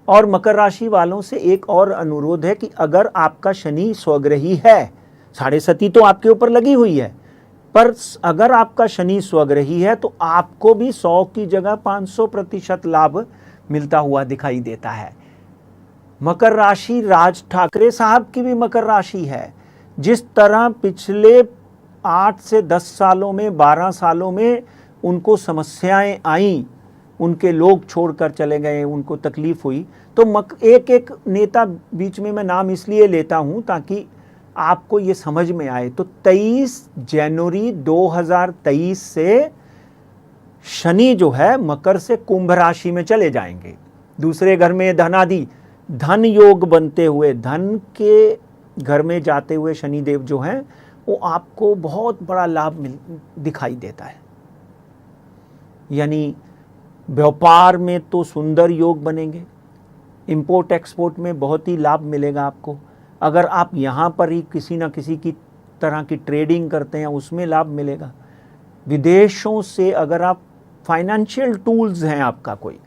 [SPEAKER 2] और मकर राशि वालों से एक और अनुरोध है कि अगर आपका शनि स्वग्रही है, 7.5 तो आपके ऊपर लगी हुई है, पर अगर आपका शनि स्वग्रही है तो आपको भी 100 की जगह 500% लाभ मिलता हुआ दिखाई देता है। मकर राशि राज ठाकरे साहब की भी मकर राशि है। जिस तरह पिछले 8 से 10 सालों में, 12 सालों में उनको समस्याएं आईं, उनके लोग छोड़कर चले गए, उनको तकलीफ हुई, तो एक नेता बीच में मैं नाम इसलिए लेता हूं ताकि आपको ये समझ में आए। तो 23 जनवरी 2023 से शनि जो है मकर से कुंभ राशि में चले जाएंगे। दूसरे घर में धन योग बनते हुए, धन के घर में जाते हुए शनिदेव जो हैं वो आपको बहुत बड़ा लाभ दिखाई देता है। यानी व्यापार में तो सुंदर योग बनेंगे, इंपोर्ट एक्सपोर्ट में बहुत ही लाभ मिलेगा आपको। अगर आप यहाँ पर ही किसी न किसी की तरह की ट्रेडिंग करते हैं उसमें लाभ मिलेगा। विदेशों से अगर आप फाइनेंशियल टूल्स हैं, आपका कोई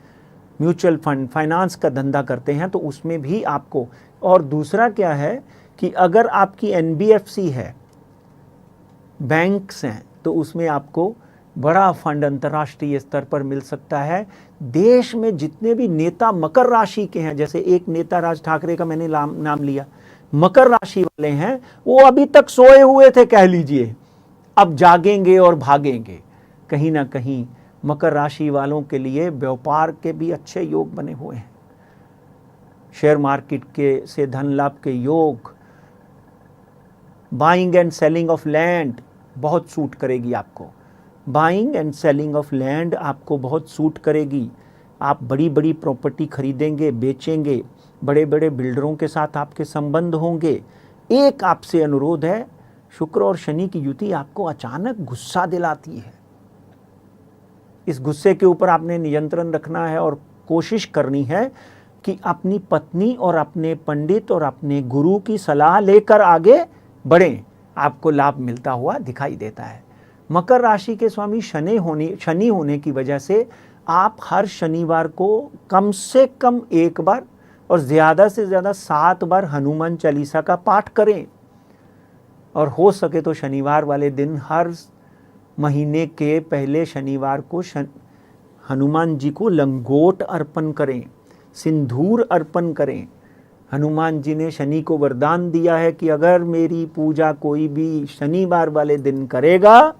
[SPEAKER 2] म्यूचुअल फंड, फाइनेंस का धंधा करते हैं तो उसमें भी आपको। और दूसरा क्या है कि अगर आपकी NBFC है, बैंक्स हैं, तो उसमें आपको बड़ा फंड अंतर्राष्ट्रीय स्तर पर मिल सकता है। देश में जितने भी नेता मकर राशि के हैं, जैसे एक नेता राज ठाकरे का मैंने नाम लिया, मकर राशि वाले हैं, वो अभी तक सोए हुए थे कह लीजिए, अब जागेंगे और भागेंगे। कहीं ना कहीं मकर राशि वालों के लिए व्यापार के भी अच्छे योग बने हुए हैं। शेयर मार्केट के से धन लाभ के योग, buying and selling of land बहुत सूट करेगी आपको। Buying and selling of land आपको बहुत सूट करेगी। आप बड़ी बड़ी प्रॉपर्टी खरीदेंगे, बेचेंगे, बड़े बड़े बिल्डरों के साथ आपके संबंध होंगे। एक आपसे अनुरोध है, शुक्र और शनि की युति आपको अचानक गुस्सा दिलाती है। इस गुस्से के ऊपर आपने नियंत्रण रखना है और कोशिश करनी है कि अपनी पत्नी और अपने पंडित और अपने गुरु की सलाह लेकर आगे बढ़ें। आपको लाभ मिलता हुआ दिखाई देता है। मकर राशि के स्वामी शनि होने की वजह से आप हर शनिवार को कम से कम एक बार और ज़्यादा से ज़्यादा 7 बार हनुमान चालीसा का पाठ करें। और हो सके तो शनिवार वाले दिन हर महीने के पहले शनिवार को हनुमान जी को लंगोट अर्पण करें, सिंदूर अर्पण करें। हनुमान जी ने शनि को वरदान दिया है कि अगर मेरी पूजा कोई भी शनिवार वाले दिन करेगा,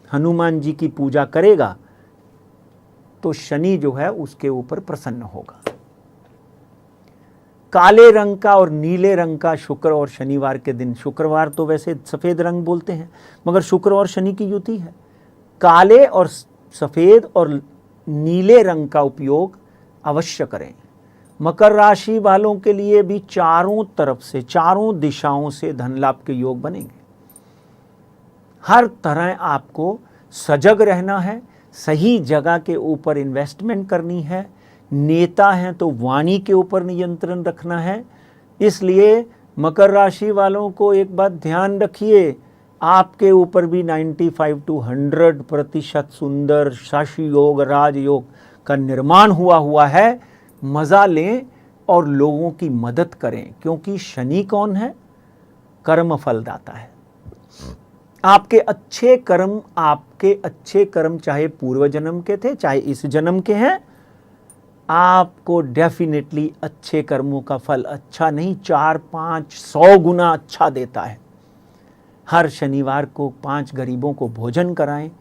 [SPEAKER 2] हनुमान जी की पूजा करेगा, तो शनि जो है उसके ऊपर प्रसन्न होगा। काले रंग का और नीले रंग का शुक्र और शनिवार के दिन, शुक्रवार तो वैसे सफ़ेद रंग बोलते हैं, मगर शुक्र और शनि की युति है। काले और सफ़ेद और नीले रंग का उपयोग अवश्य करें। मकर राशि वालों के लिए भी चारों तरफ से, चारों दिशाओं से धन लाभ के योग बनेंगे। हर तरह आपको सजग रहना है, सही जगह के ऊपर इन्वेस्टमेंट करनी है। नेता हैं तो वाणी के ऊपर नियंत्रण रखना है। इसलिए मकर राशि वालों को एक बात ध्यान रखिए, आपके ऊपर भी 95 to 100% सुंदर शाशी योग, राजयोग का निर्माण हुआ है। मज़ा लें और लोगों की मदद करें, क्योंकि शनि कौन है? कर्म फलदाता है। आपके अच्छे कर्म चाहे पूर्व जन्म के थे, चाहे इस जन्म के हैं, आपको डेफिनेटली अच्छे कर्मों का फल अच्छा नहीं 4-5-100 गुना अच्छा देता है। हर शनिवार को 5 गरीबों को भोजन कराएं,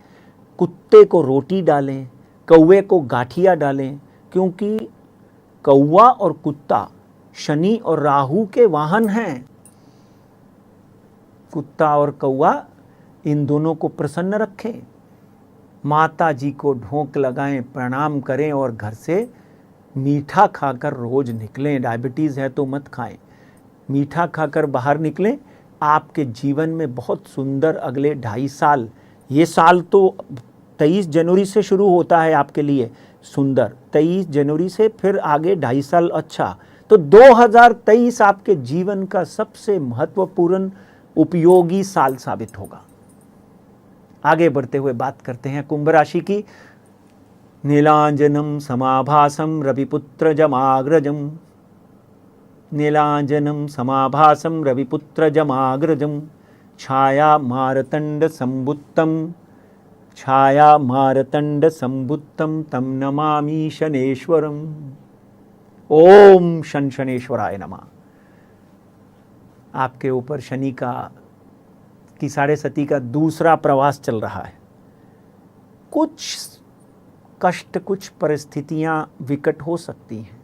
[SPEAKER 2] कुत्ते को रोटी डालें, कौवे को गाठिया डालें, क्योंकि कौवा और कुत्ता शनि और राहु के वाहन हैं। कुत्ता और कौवा इन दोनों को प्रसन्न रखें। माता जी को ढोक लगाएं, प्रणाम करें और घर से मीठा खाकर रोज निकलें। डायबिटीज़ है तो मत खाएं, मीठा खाकर बाहर निकलें। आपके जीवन में बहुत सुंदर अगले 2.5 साल, ये साल तो 23 जनवरी से शुरू होता है आपके लिए सुंदर, 23 जनवरी से फिर आगे 2.5 साल अच्छा, तो 2023 आपके जीवन का सबसे महत्वपूर्ण उपयोगी साल साबित होगा। आगे बढ़ते हुए बात करते हैं कुंभ राशि की। नीलांजनम समाभासम रविपुत्र जमाग्रजम, नीलांजनम समाभासम रविपुत्र जमाग्रजम, छाया मारतंड संबुत्तम, छाया मारतंड संबुत्तम तम नमामि शनेश्वरम। ओम शनेश्वराय नमः। आपके ऊपर शनि की 6.5 का दूसरा प्रवास चल रहा है। कुछ कष्ट, कुछ परिस्थितियां विकट हो सकती हैं।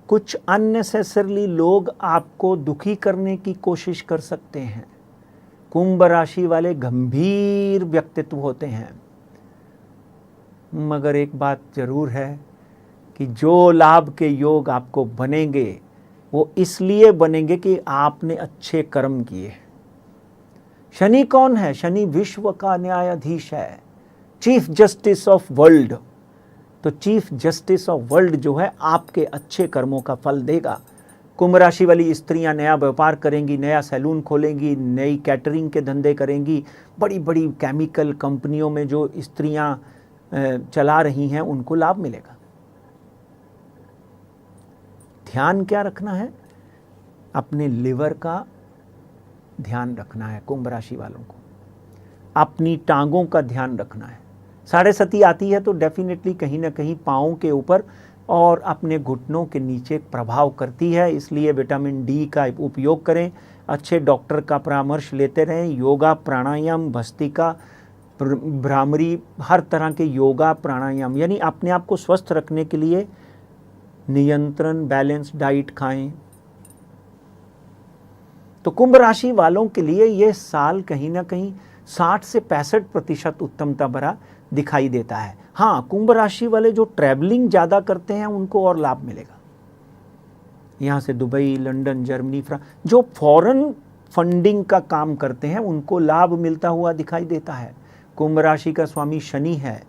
[SPEAKER 2] कुछ अननेसेसरली लोग आपको दुखी करने की कोशिश कर सकते हैं। कुंभ राशि वाले गंभीर व्यक्तित्व होते हैं, मगर एक बात जरूर है कि जो लाभ के योग आपको बनेंगे वो इसलिए बनेंगे कि आपने अच्छे कर्म किए। शनि कौन है? शनि विश्व का न्यायाधीश है, चीफ जस्टिस ऑफ वर्ल्ड। तो चीफ जस्टिस ऑफ वर्ल्ड जो है आपके अच्छे कर्मों का फल देगा। कुंभ राशि वाली स्त्रियां नया व्यापार करेंगी, नया सैलून खोलेंगी, नई कैटरिंग के धंधे करेंगी। बड़ी बड़ी केमिकल कंपनियों में जो स्त्रियां चला रही हैं उनको लाभ मिलेगा। ध्यान क्या रखना है? अपने लिवर का ध्यान रखना है कुंभ राशि वालों को। अपनी टांगों का ध्यान रखना है। 7.5 आती है तो डेफिनेटली कहीं ना कहीं पाँवों के ऊपर और अपने घुटनों के नीचे प्रभाव करती है। इसलिए विटामिन डी का उपयोग करें, अच्छे डॉक्टर का परामर्श लेते रहें। योगा, प्राणायाम, भस्त्रिका, भ्रामरी, हर तरह के योगा प्राणायाम, यानी अपने आप को स्वस्थ रखने के लिए नियंत्रण, बैलेंस डाइट खाएं। तो कुंभ राशि वालों के लिए ये साल कहीं ना कहीं 60 से 65% उत्तमता भरा दिखाई देता है। हाँ, कुंभ राशि वाले जो ट्रैवलिंग ज़्यादा करते हैं उनको और लाभ मिलेगा। यहाँ से दुबई, लंदन, जर्मनी, फ्रांस, जो फॉरेन फंडिंग का काम करते हैं उनको लाभ मिलता हुआ दिखाई देता है। कुंभ राशि का स्वामी शनि है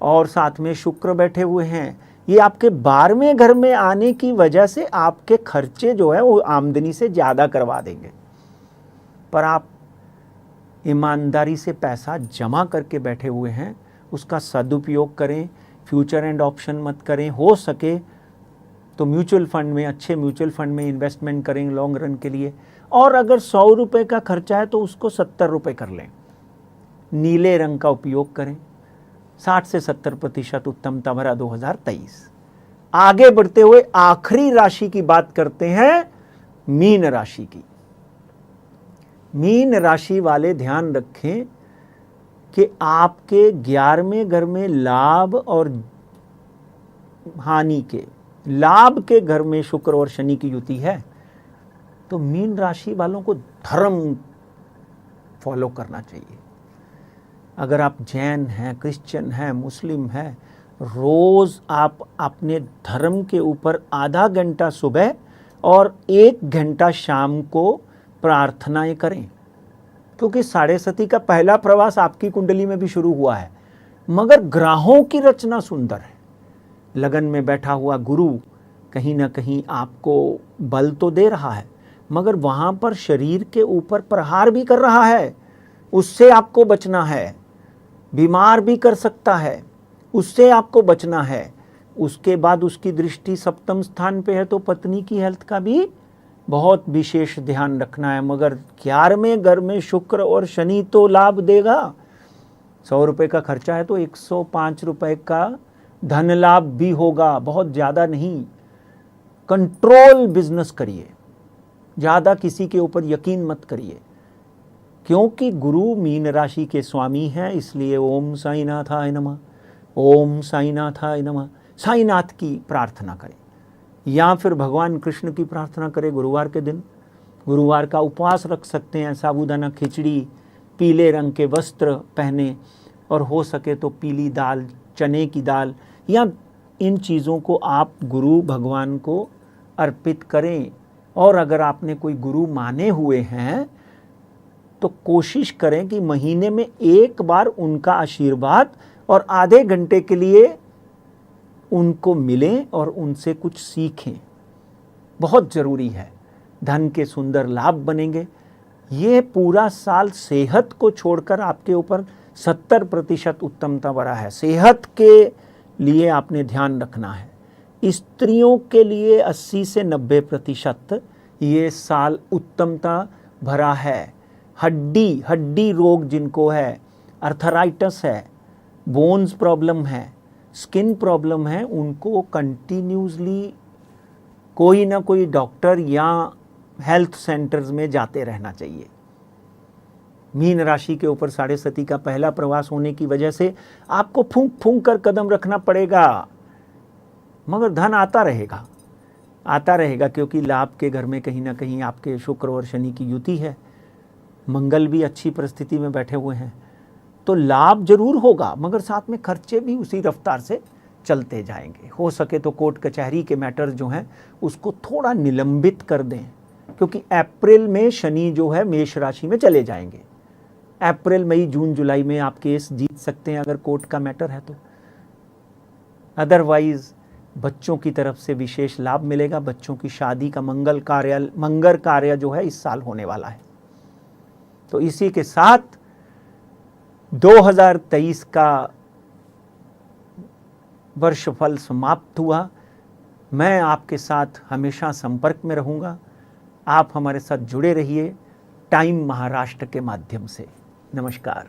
[SPEAKER 2] और साथ में शुक्र बैठे हुए हैं। ये आपके 12वें घर में आने की वजह से आपके खर्चे जो है वो आमदनी से ज़्यादा करवा देंगे, पर आप ईमानदारी से पैसा जमा करके बैठे हुए हैं, उसका सदुपयोग करें। फ्यूचर एंड ऑप्शन मत करें। हो सके तो म्यूचुअल फंड में, अच्छे म्यूचुअल फंड में इन्वेस्टमेंट करें लॉन्ग रन के लिए। और अगर 100 रुपये का खर्चा है तो उसको 70 रुपये कर लें। नीले रंग का उपयोग करें। 60 से 70% उत्तमता भरा 2023। आगे बढ़ते हुए आखिरी राशि की बात करते हैं, मीन राशि की। मीन राशि वाले ध्यान रखें कि आपके 11वें घर में लाभ और हानि के, लाभ के घर में शुक्र और शनि की युति है, तो मीन राशि वालों को धर्म फॉलो करना चाहिए। अगर आप जैन हैं, क्रिश्चियन हैं, मुस्लिम हैं, रोज़ आप अपने धर्म के ऊपर आधा घंटा सुबह और 1 घंटा शाम को प्रार्थनाएं करें, क्योंकि साढ़े सती का पहला प्रवास आपकी कुंडली में भी शुरू हुआ है। मगर ग्रहों की रचना सुंदर है। लगन में बैठा हुआ गुरु कहीं ना कहीं आपको बल तो दे रहा है, मगर वहाँ पर शरीर के ऊपर प्रहार भी कर रहा है। उससे आपको बचना है। बीमार भी कर सकता है, उससे आपको बचना है। उसके बाद उसकी दृष्टि 7वें स्थान पे है, तो पत्नी की हेल्थ का भी बहुत विशेष ध्यान रखना है। मगर 11वें घर में शुक्र और शनि तो लाभ देगा। 100 रुपये का खर्चा है तो 105 रुपये का धन लाभ भी होगा, बहुत ज़्यादा नहीं। कंट्रोल बिजनेस करिए, ज़्यादा किसी के ऊपर यकीन मत करिए, क्योंकि गुरु मीन राशि के स्वामी हैं। इसलिए ओम साईनाथाय नमः, ओम साईनाथाय नमः, साईनाथ की प्रार्थना करें, या फिर भगवान कृष्ण की प्रार्थना करें। गुरुवार के दिन गुरुवार का उपवास रख सकते हैं। साबूदाना खिचड़ी, पीले रंग के वस्त्र पहने, और हो सके तो पीली दाल, चने की दाल, या इन चीज़ों को आप गुरु भगवान को अर्पित करें। और अगर आपने कोई गुरु माने हुए हैं तो कोशिश करें कि महीने में 1 बार उनका आशीर्वाद और आधे घंटे के लिए उनको मिलें और उनसे कुछ सीखें, बहुत ज़रूरी है। धन के सुंदर लाभ बनेंगे। ये पूरा साल सेहत को छोड़कर आपके ऊपर 70% उत्तमता भरा है। सेहत के लिए आपने ध्यान रखना है। स्त्रियों के लिए 80 से 90% ये साल उत्तमता भरा है। हड्डी रोग जिनको है, अर्थराइटिस है, बोन्स प्रॉब्लम है, स्किन प्रॉब्लम है, उनको कंटिन्यूसली कोई ना कोई डॉक्टर या हेल्थ सेंटर्स में जाते रहना चाहिए। मीन राशि के ऊपर साढ़े सती का पहला प्रवास होने की वजह से आपको फूंक फूंक कर कदम रखना पड़ेगा, मगर धन आता रहेगा, क्योंकि लाभ के घर में कहीं ना कहीं आपके शुक्र और शनि की युति है। मंगल भी अच्छी परिस्थिति में बैठे हुए हैं, तो लाभ जरूर होगा, मगर साथ में खर्चे भी उसी रफ्तार से चलते जाएंगे। हो सके तो कोर्ट कचहरी के मैटर जो हैं उसको थोड़ा निलंबित कर दें, क्योंकि अप्रैल में शनि जो है मेष राशि में चले जाएंगे। अप्रैल, मई, जून, जुलाई में आप केस जीत सकते हैं अगर कोर्ट का मैटर है तो। अदरवाइज बच्चों की तरफ से विशेष लाभ मिलेगा। बच्चों की शादी का मंगल कार्य जो है इस साल होने वाला है। तो इसी के साथ 2023 का वर्षफल समाप्त हुआ। मैं आपके साथ हमेशा संपर्क में रहूँगा। आप हमारे साथ जुड़े रहिए टाइम महाराष्ट्र के माध्यम से। नमस्कार।